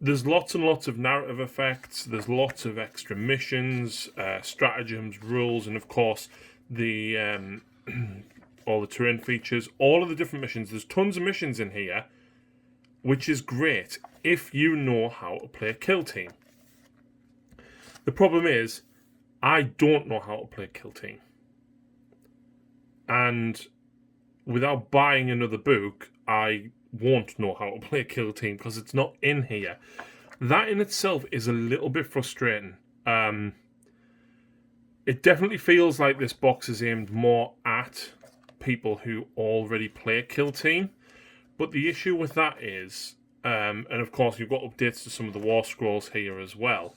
there's lots and lots of narrative effects. There's lots of extra missions, stratagems, rules, and of course the all the terrain features, all of the different missions. There's tons of missions in here, which is great if you know how to play a kill team. The problem is, I don't know how to play a kill team. And without buying another book, I won't know how to play a kill team because it's not in here. That in itself is a little bit frustrating. It definitely feels like this box is aimed more at people who already play kill team. But the issue with that is, and of course you've got updates to some of the war scrolls here as well,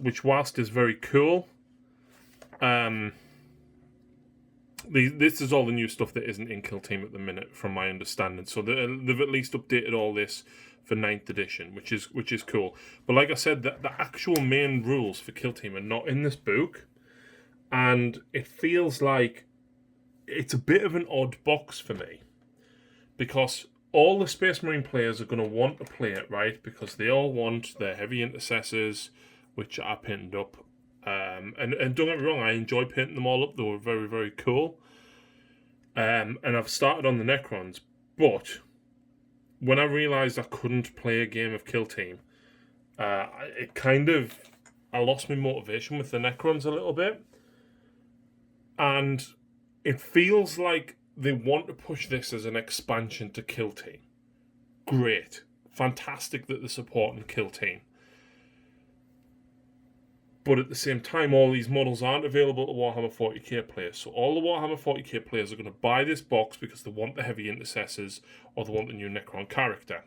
which whilst is very cool, this is all the new stuff that isn't in Kill Team at the minute, from my understanding. So they've at least updated all this for 9th edition, which is cool. But like I said, the actual main rules for Kill Team are not in this book, and it feels like it's a bit of an odd box for me, because all the Space Marine players are going to want to play it, right? Because they all want their heavy intercessors, which I pinned up. And don't get me wrong, I enjoy painting them all up. They were very, very cool. And I've started on the Necrons, but when I realised I couldn't play a game of Kill Team, I lost my motivation with the Necrons a little bit. And it feels like they want to push this as an expansion to Kill Team. Great. Fantastic that they're supporting Kill Team. But at the same time, all these models aren't available to Warhammer 40k players. So all the Warhammer 40k players are going to buy this box because they want the heavy intercessors or they want the new Necron character.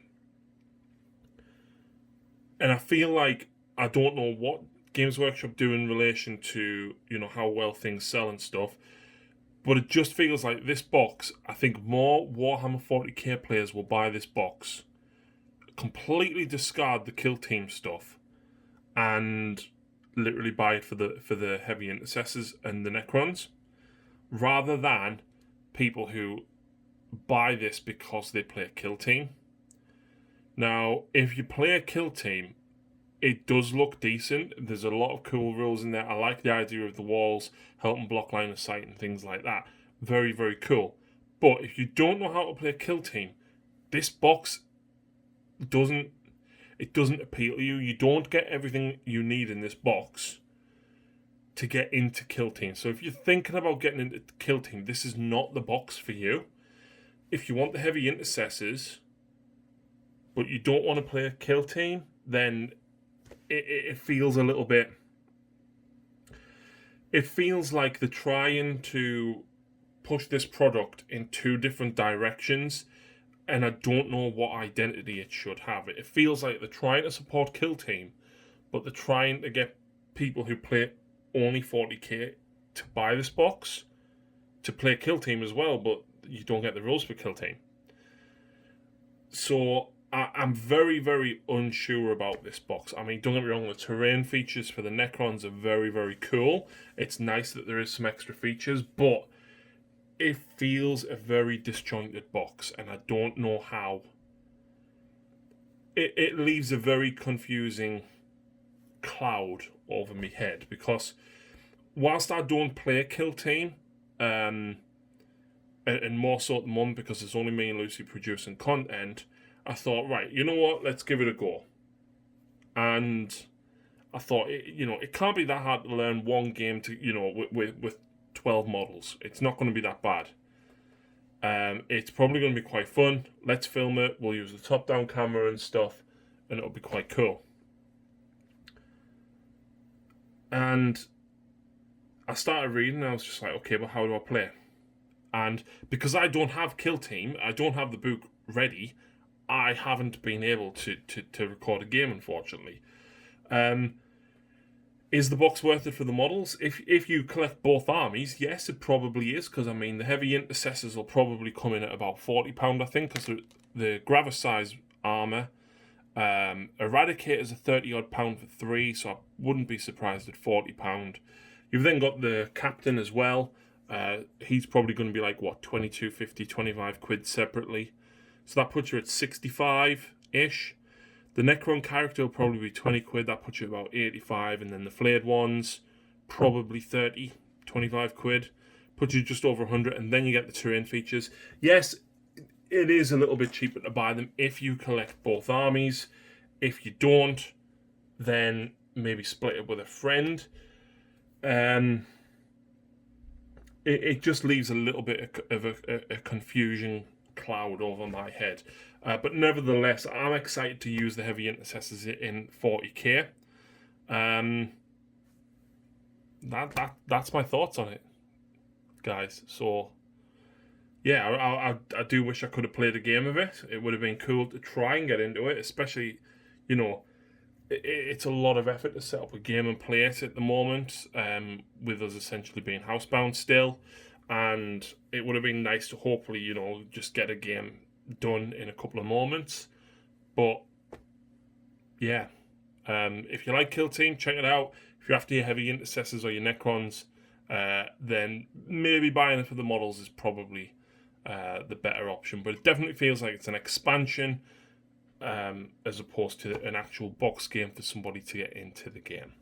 And I feel like I don't know what Games Workshop do in relation to, how well things sell and stuff. But it just feels like this box, I think more Warhammer 40k players will buy this box, completely discard the Kill Team stuff, and literally buy it for the heavy intercessors and the Necrons, rather than people who buy this because they play a Kill Team. Now, if you play a Kill Team, it does look decent. There's a lot of cool rules in there. I like the idea of the walls helping block line of sight and things like that. Very, very cool. But if you don't know how to play a Kill Team, this box doesn't appeal to you. You don't get everything you need in this box to get into Kill Team. So if you're thinking about getting into Kill Team, this is not the box for you. If you want the heavy intercessors, but you don't want to play a Kill Team, then it feels a little bit... It feels like they're trying to push this product in two different directions, and I don't know what identity it should have. It feels like they're trying to support Kill Team, but they're trying to get people who play only 40k to buy this box to play Kill Team as well, but you don't get the rules for Kill Team. So I'm very, very unsure about this box. I mean, don't get me wrong, the terrain features for the Necrons are very, very cool. It's nice that there is some extra features, but it feels a very disjointed box, and I don't know how. It leaves a very confusing cloud over my head, because whilst I don't play a Kill Team, and more so at the moment because it's only me and Lucy producing content, I thought, right, you know what, let's give it a go. And I thought, it can't be that hard to learn one game to, with 12 models. It's not going to be that bad. It's probably going to be quite fun. Let's film it. We'll use the top-down camera and stuff, and it'll be quite cool. And I started reading, and I was just like, okay, but how do I play? And because I don't have Kill Team, I don't have the book ready, I haven't been able to record a game, unfortunately. Is the box worth it for the models? If you collect both armies, yes, it probably is, because, I mean, the heavy intercessors will probably come in at about £40, I think, because the Gravis size armour. Eradicators are £30 odd for 3, so I wouldn't be surprised at £40. You've then got the Captain as well. He's probably going to be like, what, 22.50, 25 quid separately. So that puts you at 65-ish. The Necron character will probably be 20 quid. That puts you about 85. And then the flayed ones, probably 30, 25 quid. Puts you just over 100. And then you get the terrain features. Yes, it is a little bit cheaper to buy them if you collect both armies. If you don't, then maybe split it with a friend. It just leaves a little bit of a confusion cloud over my head. But nevertheless, I'm excited to use the heavy intercessors in 40k. That's my thoughts on it, guys. So yeah, I do wish I could have played a game of it. It would have been cool to try and get into it, especially, you know, it's a lot of effort to set up a game and play it at the moment, with us essentially being housebound still. And it would have been nice to hopefully, you know, just get a game done in a couple of moments. But yeah, if you like Kill Team, check it out. If you're after your heavy intercessors or your Necrons, then maybe buying it for the models is probably the better option. But it definitely feels like it's an expansion, as opposed to an actual box game for somebody to get into the game.